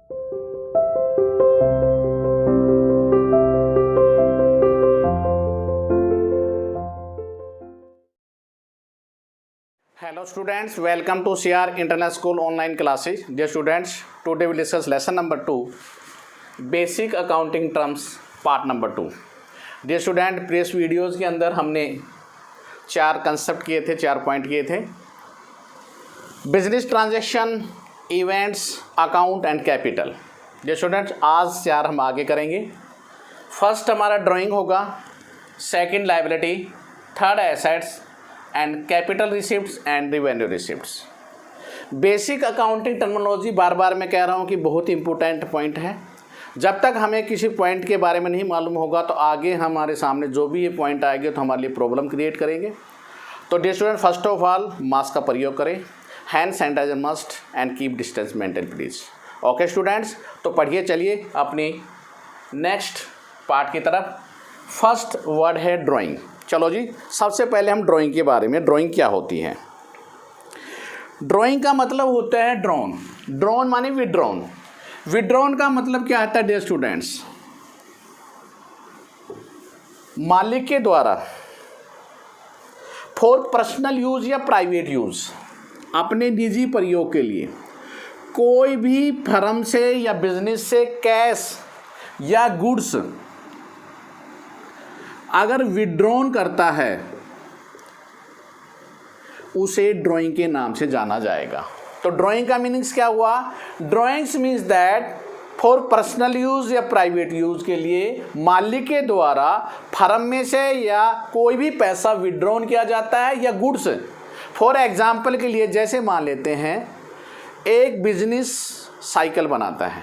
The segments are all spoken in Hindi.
Hello students, welcome to CR International School online classes. Dear students, today we discuss lesson number 2, basic accounting terms part number 2. Dear student, previous videos के अंदर हमने 4 कंसेप्ट किए थे, 4 पॉइंट किए थे। Business transaction, events, account and capital. Dear students, आज 4 हम आगे करेंगे। फर्स्ट हमारा ड्राइंग होगा, second liability, third assets and capital receipts and revenue receipts. Basic accounting terminology बार बार मैं कह रहा हूँ कि बहुत इंपॉर्टेंट पॉइंट है। जब तक हमें किसी पॉइंट के बारे में नहीं मालूम होगा तो आगे हमारे सामने जो भी ये पॉइंट आएंगे तो हमारे लिए प्रॉब्लम क्रिएट करेंगे। तो dear student, first of all mask का प्रयोग करें, hand sanitizer must and keep distance maintain please. Okay students, तो पढ़िए चलिए अपनी नेक्स्ट पार्ट की तरफ। फर्स्ट वर्ड है ड्राइंग। चलो जी, सबसे पहले हम ड्राइंग के बारे में, ड्राइंग क्या होती है। ड्राइंग का मतलब होता है ड्रॉन। ड्रॉन माने विड्रॉन। विड्रॉन का मतलब क्या होता है डियर स्टूडेंट्स? मालिक के द्वारा फॉर पर्सनल यूज या प्राइवेट यूज, अपने निजी प्रयोग के लिए कोई भी फर्म से या बिजनेस से कैश या गुड्स अगर विड्रॉन करता है उसे ड्राइंग के नाम से जाना जाएगा। तो ड्राइंग का मीनिंग्स क्या हुआ? Drawings means that for personal use या प्राइवेट यूज़ के लिए मालिक के द्वारा फर्म में से या कोई भी पैसा विड्रॉन किया जाता है या गुड्स। फॉर एग्जाम्पल के लिए जैसे मान लेते हैं एक बिजनेस साइकिल बनाता है,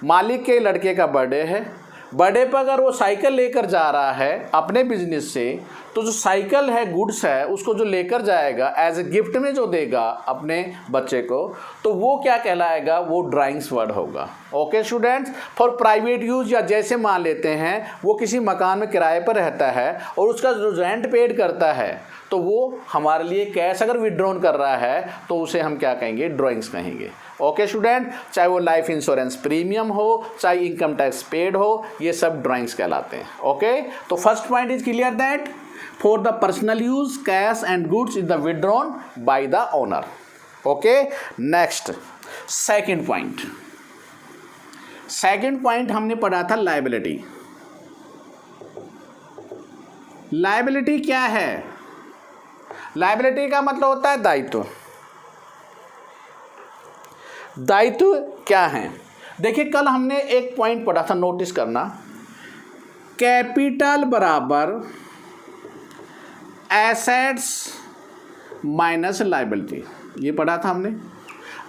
मालिक के लड़के का बर्थडे है, बर्थडे पर अगर वो साइकिल लेकर जा रहा है अपने बिजनेस से, तो जो साइकिल है गुड्स है उसको जो लेकर जाएगा एज ए गिफ्ट में जो देगा अपने बच्चे को, तो वो क्या कहलाएगा? वो ड्राइंग्स वर्ड होगा। Okay students, for private use या जैसे मान लेते हैं वो किसी मकान में किराए पर रहता है और उसका जो रेंट पेड करता है तो वो हमारे लिए कैश अगर विड्रॉन कर रहा है तो उसे हम क्या कहेंगे? ड्राइंग्स कहेंगे। ओके स्टूडेंट, चाहे वो लाइफ इंश्योरेंस प्रीमियम हो, चाहे इनकम टैक्स पेड हो, ये सब ड्राइंग्स कहलाते हैं। ओके, तो first point is clear that for the personal use cash and goods is the withdrawn by the owner. Okay, next second point. Second point हमने पढ़ा था लायबिलिटी। लायबिलिटी क्या है? लायबिलिटी का मतलब होता है दायित्व। दायित्व क्या है? देखिए, कल हमने एक पॉइंट पढ़ा था, नोटिस करना, कैपिटल बराबर एसेट्स माइनस लायबिलिटी, ये पढ़ा था हमने।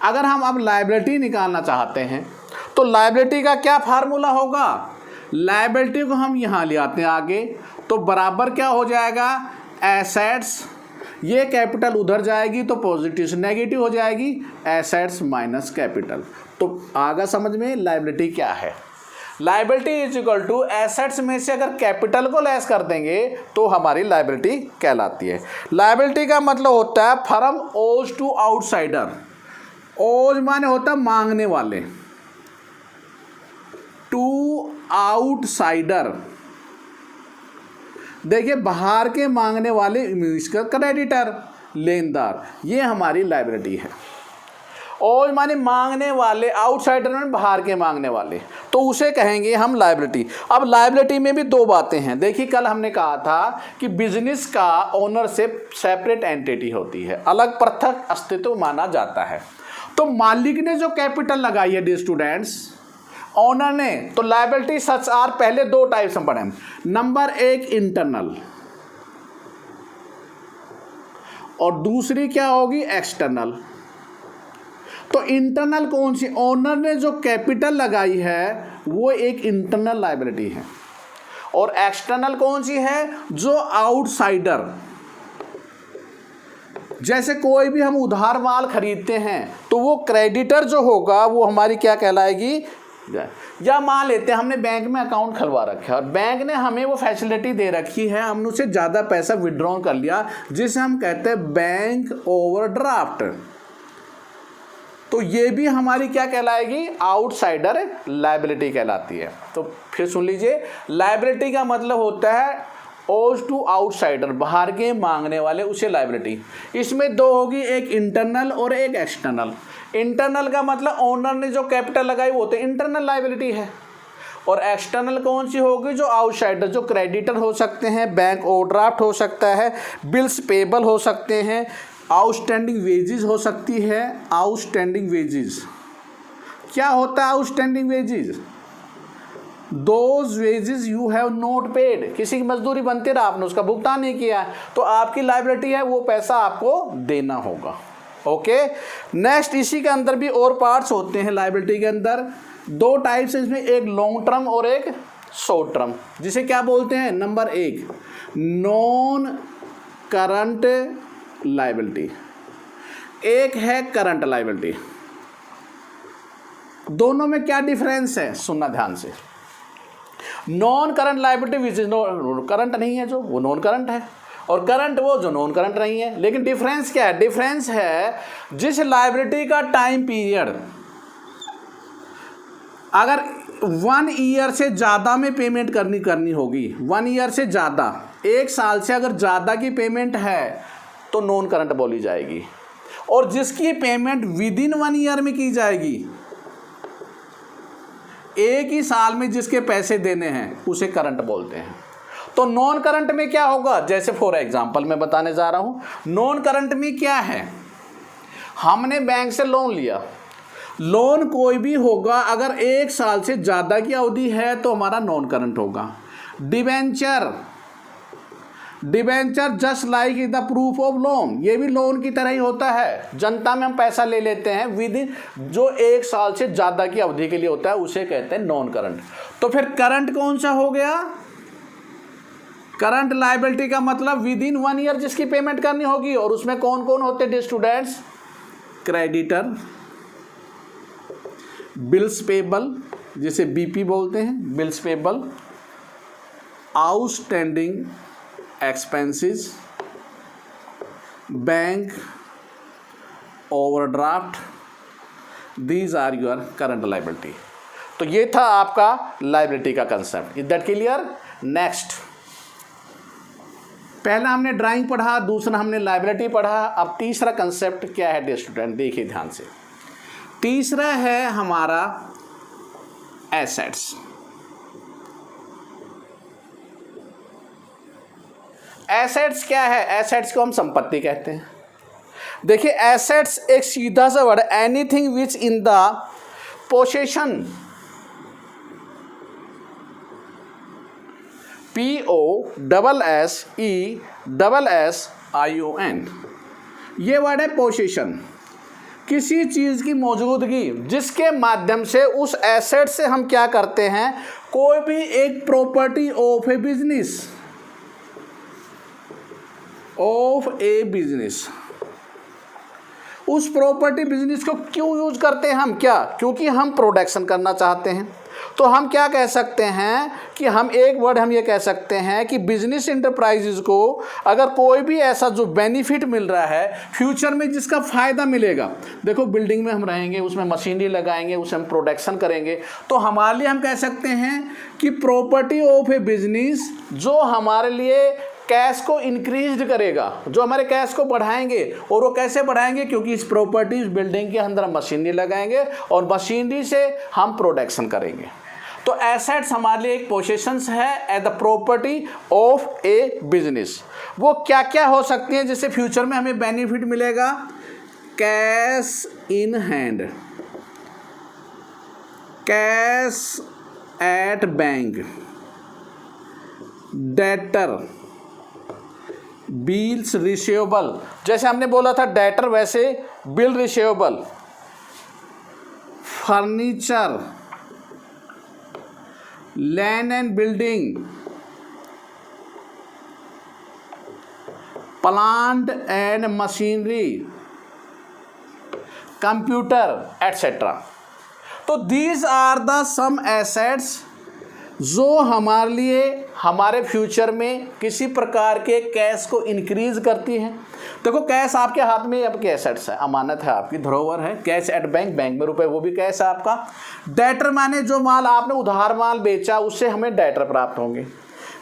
अगर हम अब लायबिलिटी निकालना चाहते हैं तो लायबिलिटी का क्या फार्मूला होगा? लायबिलिटी को हम यहाँ ले आते हैं आगे, तो बराबर क्या हो जाएगा? एसेट्स, ये कैपिटल उधर जाएगी तो पॉजिटिव से नेगेटिव हो जाएगी, एसेट्स माइनस कैपिटल। तो आगे समझ में लायबिलिटी क्या है? Liability is equal to assets में से अगर कैपिटल को लेस कर देंगे तो हमारी लायबिलिटी कहलाती है। लायबिलिटी का मतलब होता है फर्म ओज टू आउटसाइडर। ओज माने होता है मांगने वाले, टू आउटसाइडर। देखिए, बाहर के मांगने वाले इसका क्रेडिटर, लेनदार, ये हमारी लायबिलिटी है। और माने मांगने वाले, आउटसाइडर में बाहर के मांगने वाले, तो उसे कहेंगे हम लायबिलिटी। अब लायबिलिटी में भी 2 बातें हैं। देखिए, कल हमने कहा था कि बिजनेस का ओनरशिप सेपरेट एंटिटी होती है, अलग पृथक अस्तित्व माना जाता है। तो मालिक ने जो कैपिटल लगाई है डियर स्टूडेंट्स, ऑनर ने, तो लायबिलिटी सच आर पहले 2 टाइप्स हम पढ़े। नंबर 1 इंटरनल और दूसरी क्या होगी? एक्सटर्नल। तो इंटरनल कौन सी? ऑनर ने जो कैपिटल लगाई है वो एक इंटरनल लायबिलिटी है, और एक्सटर्नल कौन सी है? जो आउटसाइडर, जैसे कोई भी हम उधार माल खरीदते हैं तो वो क्रेडिटर जो होगा वो हमारी क्या कहलाएगी? या मान लेते हैं हमने बैंक में अकाउंट खुलवा रखा है और बैंक ने हमें वो फैसिलिटी दे रखी है, हमने उससे ज़्यादा पैसा विड्रॉ कर लिया, जिसे हम कहते हैं बैंक ओवरड्राफ्ट। तो ये भी हमारी क्या कहलाएगी, आउटसाइडर लायबिलिटी कहलाती है। तो फिर सुन लीजिए, लायबिलिटी का मतलब होता है ओज टू आउटसाइडर, बाहर के मांगने वाले, उसे लायबिलिटी। इसमें दो होगी, एक इंटरनल और एक एक्सटर्नल। इंटरनल का मतलब ओनर ने जो कैपिटल लगाई वो तो इंटरनल लायबिलिटी है, और एक्सटर्नल कौन सी होगी, जो आउटसाइडर, जो क्रेडिटर हो सकते हैं, बैंक ओवरड्राफ्ट हो सकता है, बिल्स पेबल हो सकते हैं, आउटस्टैंडिंग वेजेस हो सकती है। आउटस्टैंडिंग वेजेस क्या होता है, outstanding wages, those wages you have not paid, किसी की मजदूरी बनती रहा, आपने उसका भुगतान नहीं किया, तो आपकी लायबिलिटी है, वो पैसा आपको देना होगा। ओके, नेक्स्ट इसी के अंदर भी और पार्ट्स होते हैं लायबिलिटी के अंदर, दो टाइप्स हैं इसमें, एक लॉन्ग टर्म और एक शॉर्ट टर्म, जिसे क्या बोलते हैं, नंबर एक नॉन करंट लायबिलिटी, एक है करंट लायबिलिटी। दोनों में क्या डिफरेंस है, सुनना ध्यान से। Non current liability which is current नहीं है, जो वो नॉन करंट है, और करंट वो जो नॉन करंट नहीं है। लेकिन डिफरेंस क्या है, डिफरेंस है जिस लायबिलिटी का टाइम पीरियड अगर 1 ईयर से ज़्यादा में पेमेंट करनी होगी, 1 ईयर से ज़्यादा, 1 साल से अगर ज़्यादा की पेमेंट है तो नॉन करंट बोली जाएगी, और जिसकी पेमेंट विद इन 1 ईयर में की जाएगी, एक ही साल में जिसके पैसे देने हैं, उसे करंट बोलते हैं। तो नॉन करंट में क्या होगा, जैसे फॉर एग्जांपल मैं बताने जा रहा हूं, नॉन करंट में क्या है, हमने बैंक से लोन लिया, लोन कोई भी होगा अगर 1 साल से ज़्यादा की अवधि है तो हमारा नॉन करंट होगा। Debenture just like is the proof of loan, ये भी लोन की तरह ही होता है, जनता में हम पैसा ले लेते हैं विद इन, जो 1 साल से ज़्यादा की अवधि के लिए होता है, उसे कहते हैं नॉन करंट। तो फिर करंट कौन सा हो गया, करंट लायबिलिटी का मतलब विद इन 1 ईयर जिसकी पेमेंट करनी होगी, और उसमें कौन कौन होते हैं स्टूडेंट्स, क्रेडिटर, बिल्स पेबल जिसे बीपी बोलते हैं, bills payable, outstanding expenses, bank overdraft, these are your current liability. तो ये था आपका लायबिलिटी का concept. Is that clear? Next, पहला हमने ड्राइंग पढ़ा, दूसरा हमने लायबिलिटी पढ़ा, अब तीसरा कंसेप्ट क्या है डियर स्टूडेंट, देखिए ध्यान से। तीसरा है हमारा एसेट्स। एसेट्स क्या है, एसेट्स को हम संपत्ति कहते हैं। देखिए एसेट्स एक सीधा सा word, anything which in the possession, POSSESSION, ये वर्ड है पोसेशन, किसी चीज़ की मौजूदगी जिसके माध्यम से उस एसेट से हम क्या करते हैं, कोई भी एक प्रॉपर्टी ऑफ ए बिजनेस, उस प्रॉपर्टी बिजनेस को क्यों यूज करते हैं हम, क्या, क्योंकि हम प्रोडक्शन करना चाहते हैं। तो हम क्या कह सकते हैं कि हम एक वर्ड हम ये कह सकते हैं कि बिजनेस इंटरप्राइजेज को अगर कोई भी ऐसा जो बेनिफिट मिल रहा है फ्यूचर में, जिसका फ़ायदा मिलेगा, देखो बिल्डिंग में हम रहेंगे, उसमें मशीनरी लगाएंगे, उसमें हम प्रोडक्शन करेंगे, तो हमारे लिए हम कह सकते हैं कि प्रॉपर्टी ऑफ ए बिजनेस जो हमारे लिए कैश को इंक्रीज करेगा, जो हमारे कैश को बढ़ाएंगे। और वो कैसे बढ़ाएंगे, क्योंकि इस प्रॉपर्टी, इस बिल्डिंग के अंदर हम मशीनरी लगाएंगे और मशीनरी से हम प्रोडक्शन करेंगे। तो एसेट्स हमारे लिए एक पोसेशंस है as the property of a business. वो क्या क्या हो सकती हैं जिससे फ्यूचर में हमें बेनिफिट मिलेगा, cash in hand, cash at bank, debtor, bills receivable, जैसे हमने बोला था डेटर वैसे bill receivable, furniture, land and building, plant and machinery, computer etcetera. तो these are the some assets जो हमारे लिए हमारे फ्यूचर में किसी प्रकार के कैश को इंक्रीज करती हैं। देखो कैश आपके हाथ में आपके एसेट्स है, अमानत है, आपकी धरोहर है। कैश एट बैंक, बैंक में रुपए, वो भी कैश है आपका। डेटर माने जो माल आपने उधार माल बेचा उससे हमें डेटर प्राप्त होंगे।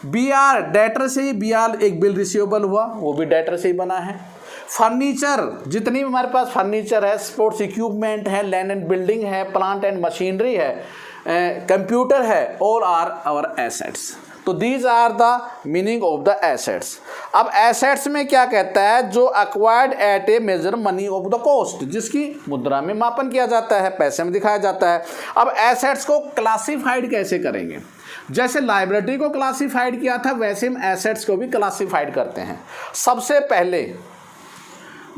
BR डेटर से ही BR एक बिल रिसीवेबल हुआ, वो भी डेटर से ही बना है। फर्नीचर, जितनी भी हमारे पास फर्नीचर है, स्पोर्ट्स इक्विपमेंट है, लैंड एंड बिल्डिंग है, प्लांट एंड मशीनरी है, कंप्यूटर है, ऑल आर आवर एसेट्स। तो these are the meaning of the assets. अब एसेट्स में क्या कहता है, जो acquired at a major money of the cost, जिसकी मुद्रा में मापन किया जाता है, पैसे में दिखाया जाता है। अब एसेट्स को क्लासिफाइड कैसे करेंगे, जैसे लाइबिलिटी को क्लासिफाइड किया था वैसे हम एसेट्स को भी क्लासिफाइड करते हैं। सबसे पहले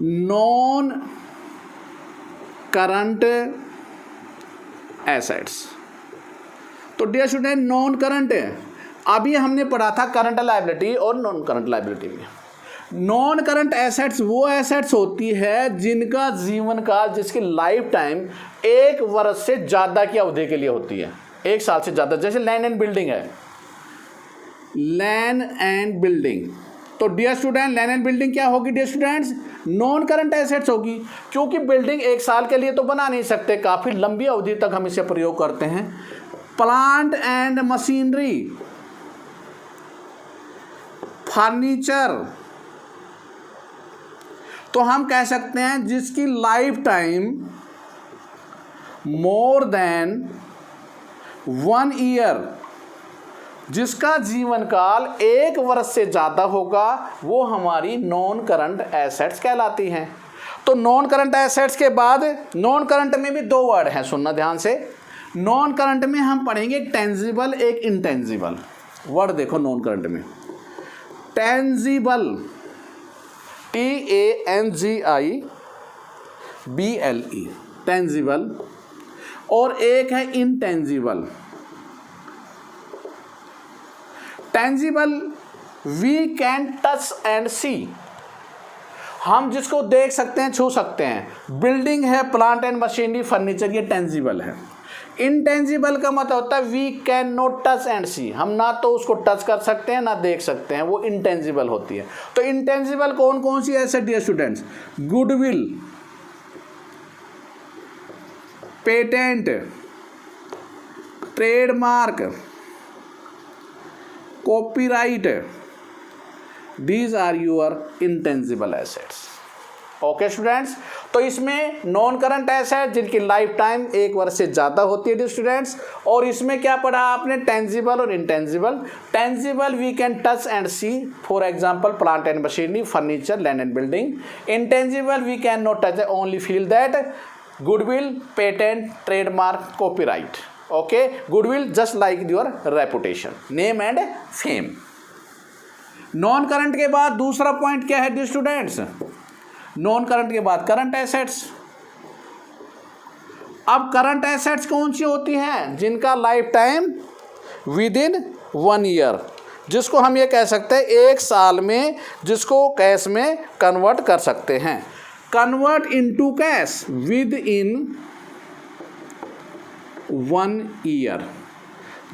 नॉन करंट एसेट्स। तो डियर स्टूडेंट, नॉन करंट है, अभी हमने पढ़ा था करंट लायबिलिटी और नॉन करंट लायबिलिटी में। नॉन करंट एसेट्स वो एसेट्स होती है जिनका जीवन काल, जिसकी लाइफ टाइम 1 वर्ष से ज़्यादा की अवधि के लिए होती है, 1 साल से ज़्यादा। जैसे लैंड एंड बिल्डिंग है, लैंड एंड बिल्डिंग। तो dear student, land and building क्या होगी dear students, non current assets होगी, क्योंकि बिल्डिंग 1 साल के लिए तो बना नहीं सकते, काफ़ी लंबी अवधि तक हम इसे प्रयोग करते हैं। प्लांट एंड मशीनरी, फर्नीचर, तो हम कह सकते हैं जिसकी life time more than 1 year, जिसका जीवन काल 1 वर्ष से ज़्यादा होगा, वो हमारी नॉन करंट एसेट्स कहलाती हैं। तो नॉन करंट एसेट्स के बाद नॉन करंट में भी 2 वर्ड हैं, सुनना ध्यान से। नॉन करंट में हम पढ़ेंगे एक टेंजिबल, एक इंटेंजिबल। वर्ड देखो नॉन करंट में, टेंजिबल TANGIBLE, टेंजिबल, और एक है intangible. Tangible we can touch and see, हम जिसको देख सकते हैं, छू सकते हैं। बिल्डिंग है, प्लांट एंड मशीनरी, फर्नीचर, ये टेंजिबल है। इंटेंजिबल का मतलब होता है we can not touch and see, हम ना तो उसको टच कर सकते हैं ना देख सकते हैं, वो इंटेंजिबल होती है। तो इंटेंजिबल कौन कौन सी asset dear students, goodwill, patent, trademark, copyright, these are your intangible assets. Okay students, तो इसमें नॉन करंट एसेट जिनकी लाइफ टाइम 1 वर्ष से ज़्यादा होती है स्टूडेंट्स। और इसमें क्या पढ़ा आपने, टेंजिबल और intangible. Tangible we can touch and see, for example plant and machinery, furniture, land and building. Intangible we can not touch, only feel that, goodwill, patent, trademark, copyright. Okay, goodwill just like your reputation, name and fame. Non current के बाद दूसरा पॉइंट क्या है स्टूडेंट्स, नॉन करंट के बाद करंट एसेट्स। अब करंट एसेट्स कौन सी होती हैं, जिनका life time with in 1 year, जिसको हम ये कह सकते हैं 1 साल में, जिसको कैश में कन्वर्ट कर सकते हैं। Convert into cash with in 1 year,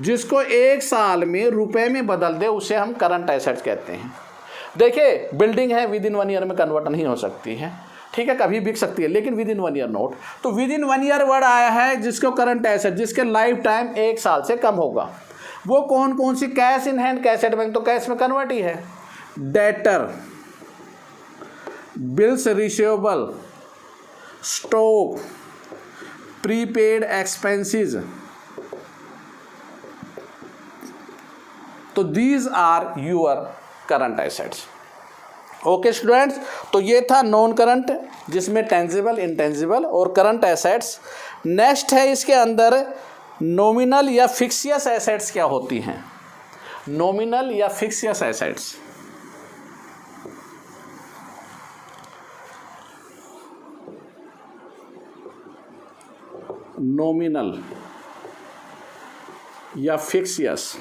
जिसको 1 साल में रुपए में बदल दे, उसे हम करंट एसेट्स कहते हैं। देखिए, बिल्डिंग है, विद इन 1 ईयर में कन्वर्ट नहीं हो सकती है, ठीक है, कभी बिक सकती है, लेकिन विद इन 1 ईयर नोट। तो विद इन 1 ईयर वर्ड आया है जिसको करंट एसेट, जिसके लाइफ टाइम 1 साल से कम होगा। वो कौन कौन सी, cash in hand, cash at bank, तो कैश में कन्वर्ट ही है। Debtor, bills receivable, stock, prepaid expenses, तो these are your current assets. Okay students, तो ये था नॉन करंट, जिसमें टेंजिबल, इंटेंजिबल और करंट एसेट्स। नेक्स्ट है इसके अंदर नॉमिनल या फिक्सियस एसेट्स क्या होती हैं। नॉमिनल या फिक्सियस एसेट्स, नॉमिनल या फिक्सियस,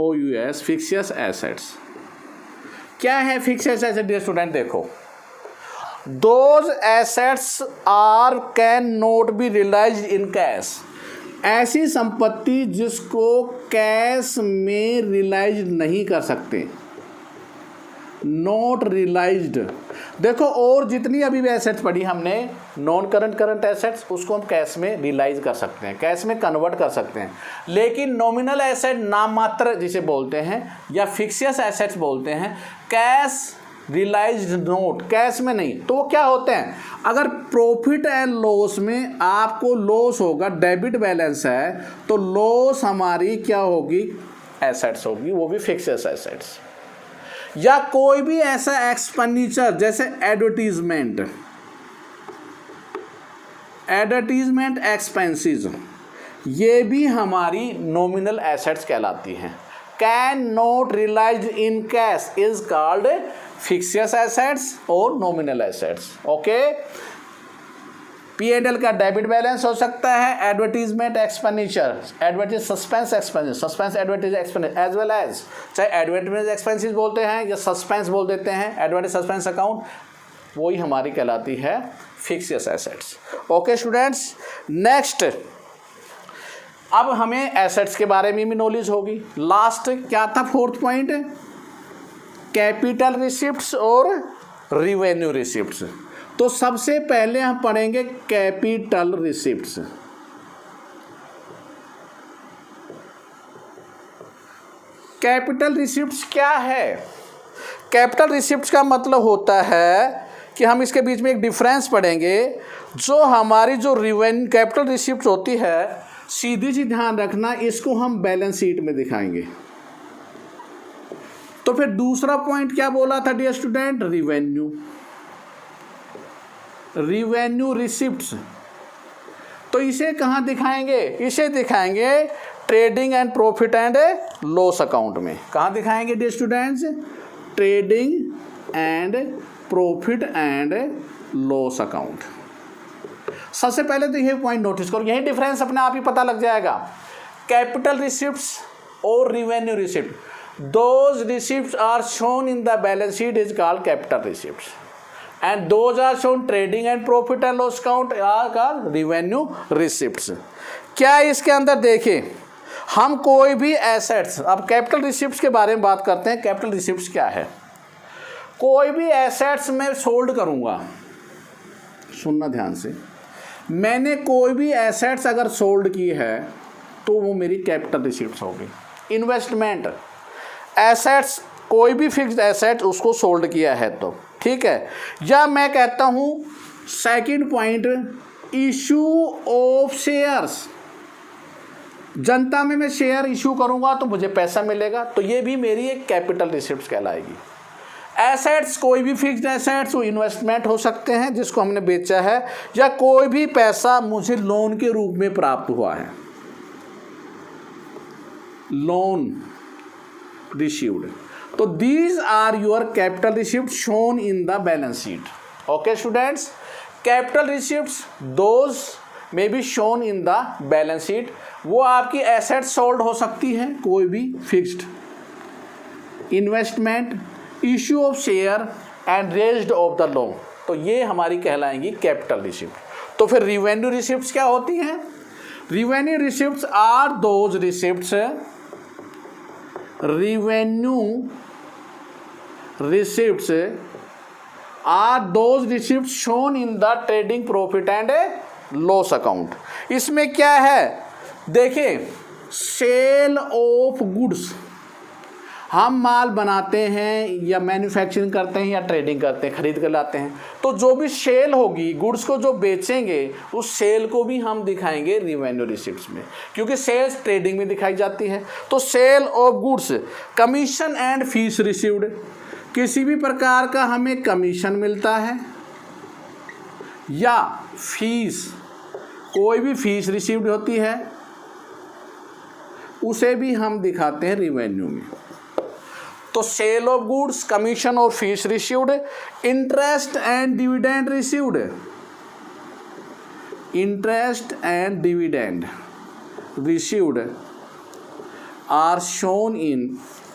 FICTIOUS, फिक्सियस एसेट्स। क्या है फिक्सियस एसेट डियर स्टूडेंट, देखो those assets are can not be realized in cash, ऐसी संपत्ति जिसको कैश में रियलाइज नहीं कर सकते, नॉट रियलाइज्ड। देखो और जितनी अभी भी एसेट्स पढ़ी हमने नॉन करंट एसेट्स, उसको हम कैश में रियलाइज कर सकते हैं, कैश में कन्वर्ट कर सकते हैं। लेकिन नॉमिनल एसेट नाम मात्र जिसे बोलते हैं या फिक्सियस एसेट्स बोलते हैं, कैश रियलाइज्ड नोट, कैश में नहीं। तो वो क्या होते हैं, अगर प्रॉफिट एंड लॉस में आपको लॉस होगा, डेबिट बैलेंस है, तो लॉस हमारी क्या होगी, एसेट्स होगी, वो भी फिक्सियस एसेट्स। या कोई भी ऐसा एक्सपेंडिचर जैसे एडवर्टीजमेंट एक्सपेंसेस, ये भी हमारी नॉमिनल एसेट्स कहलाती हैं। Can not realize in cash is called fictitious assets और नॉमिनल एसेट्स। ओके, P&L का डेबिट बैलेंस हो सकता है, advertisement expenditure, advertise suspense expenses, suspense advertise expenses, as well as, चाहे एडवर्टीजमेंट एक्सपेंसेस बोलते हैं या सस्पेंस बोल देते हैं, एडवर्टीज सस्पेंस अकाउंट, वही हमारी कहलाती है फिक्सियस एसेट्स। ओके स्टूडेंट्स, नेक्स्ट अब हमें एसेट्स के बारे में भी नॉलेज होगी। लास्ट क्या था, फोर्थ पॉइंट, कैपिटल रिसिप्ट्स और रिवेन्यू रिसिप्ट्स। तो सबसे पहले हम पढ़ेंगे कैपिटल रिसिप्ट्स। कैपिटल रिसिप्ट्स क्या है? कैपिटल रिसिप्ट्स का मतलब होता है कि हम इसके बीच में एक डिफरेंस पढ़ेंगे। जो हमारी जो रिवेन्यू कैपिटल रिसिप्ट्स होती है, सीधी सी ध्यान रखना, इसको हम बैलेंस शीट में दिखाएंगे। तो फिर दूसरा पॉइंट क्या बोला था डियर स्टूडेंट, रिवेन्यू रिसिप्ट्स। तो इसे कहाँ दिखाएंगे, इसे दिखाएंगे trading and profit and loss account में। कहाँ दिखाएंगे dear students, trading and profit and loss account. सबसे पहले तो यही पॉइंट नोटिस करो, यही डिफरेंस अपने आप ही पता लग जाएगा। कैपिटल रिसिप्ट्स और revenue receipt, those receipts are shown in the balance sheet is called capital receipts and those are shown trading and profit and loss account are called revenue receipts। क्या इसके अंदर देखें, हम कोई भी एसेट्स, अब कैपिटल रिसिप्ट्स के बारे में बात करते हैं। कैपिटल रिसिप्ट्स क्या है, कोई भी एसेट्स मैं सोल्ड करूंगा, सुनना ध्यान से, मैंने कोई भी एसेट्स अगर सोल्ड की है तो वो मेरी कैपिटल रिसिप्ट्स होगी। इन्वेस्टमेंट एसेट्स, कोई भी फिक्स्ड एसेट उसको सोल्ड किया है तो ठीक है। या मैं कहता हूँ second point, issue of shares, जनता में मैं शेयर इशू करूँगा तो मुझे पैसा मिलेगा, तो ये भी मेरी एक कैपिटल रिसिप्ट्स कहलाएगी। एसेट्स, कोई भी फिक्स्ड एसेट्स, वो इन्वेस्टमेंट हो सकते हैं जिसको हमने बेचा है, या कोई भी पैसा मुझे लोन के रूप में प्राप्त हुआ है, लोन रिसीव्ड। तो these are your capital receipts shown in the balance sheet। Okay students, capital receipts those may be shown in the balance sheet। वो आपकी assets sold हो सकती है, कोई भी fixed, investment, issue of share and raised of the loan, तो ये हमारी कहलाएंगी capital receipt। तो फिर revenue receipts क्या होती हैं? Revenue receipts are those receipts, revenue receipts are those receipts shown in the trading profit and loss account। इसमें क्या है, देखिए, सेल ऑफ गुड्स, हम माल बनाते हैं या मैन्युफैक्चरिंग करते हैं या ट्रेडिंग करते हैं, खरीद कर लाते हैं, तो जो भी सेल होगी, गुड्स को जो बेचेंगे, उस सेल को भी हम दिखाएंगे रिवेन्यू रिसिप्ट्स में, क्योंकि सेल्स ट्रेडिंग में दिखाई जाती है। तो sale of goods, commission and fees received, किसी भी प्रकार का हमें कमीशन मिलता है या फीस, कोई भी फीस रिसीव्ड होती है, उसे भी हम दिखाते हैं रिवेन्यू में। तो सेल ऑफ गुड्स, कमीशन और fees received, interest and dividend received, interest and dividend received are shown in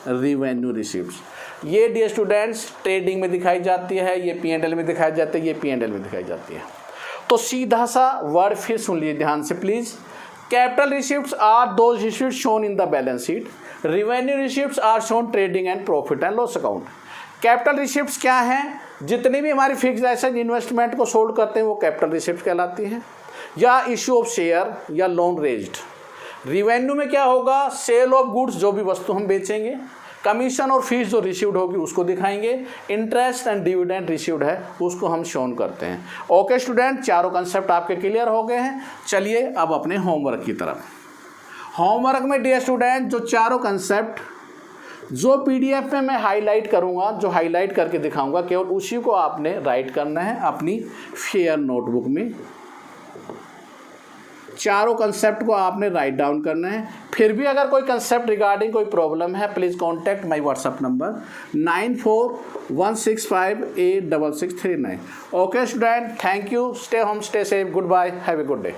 revenue receipts. ये डियर स्टूडेंट्स ट्रेडिंग में दिखाई जाती है, ये P&L में दिखाई जाती है, ये P&L में दिखाई जाती है। तो सीधा सा वर्ड फिर सुन लीजिए ध्यान से please. Capital receipts are those receipts shown in the balance sheet, revenue receipts are shown trading and profit and loss account. Capital receipts क्या हैं? जितनी भी हमारी फिक्स्ड एसेट इन्वेस्टमेंट को सोल्ड करते हैं वो कैपिटल रिसिप्ट्स कहलाती हैं, या इश्यू ऑफ शेयर या लोन रेज्ड। रिवेन्यू में क्या होगा? सेल ऑफ गुड्स, जो भी वस्तु हम बेचेंगे, कमीशन और फीस जो रिसीव्ड होगी उसको दिखाएंगे, इंटरेस्ट एंड डिविडेंड रिसीव्ड है उसको हम शोन करते हैं। ओके स्टूडेंट, चारों कंसेप्ट आपके क्लियर हो गए हैं। चलिए अब अपने होमवर्क की तरफ। होमवर्क में डियर स्टूडेंट जो चारों कंसेप्ट जो PDF में मैं हाईलाइट करूंगा, जो हाईलाइट करके दिखाऊंगा, केवल उसी को आपने राइट करना है अपनी फेयर नोटबुक में। चारों कंसेप्ट को आपने राइट डाउन करना है। फिर भी अगर कोई कंसेप्ट रिगार्डिंग कोई प्रॉब्लम है, please contact my WhatsApp number 9416586639। Okay student, thank you, stay home, stay safe, good bye, have a good day.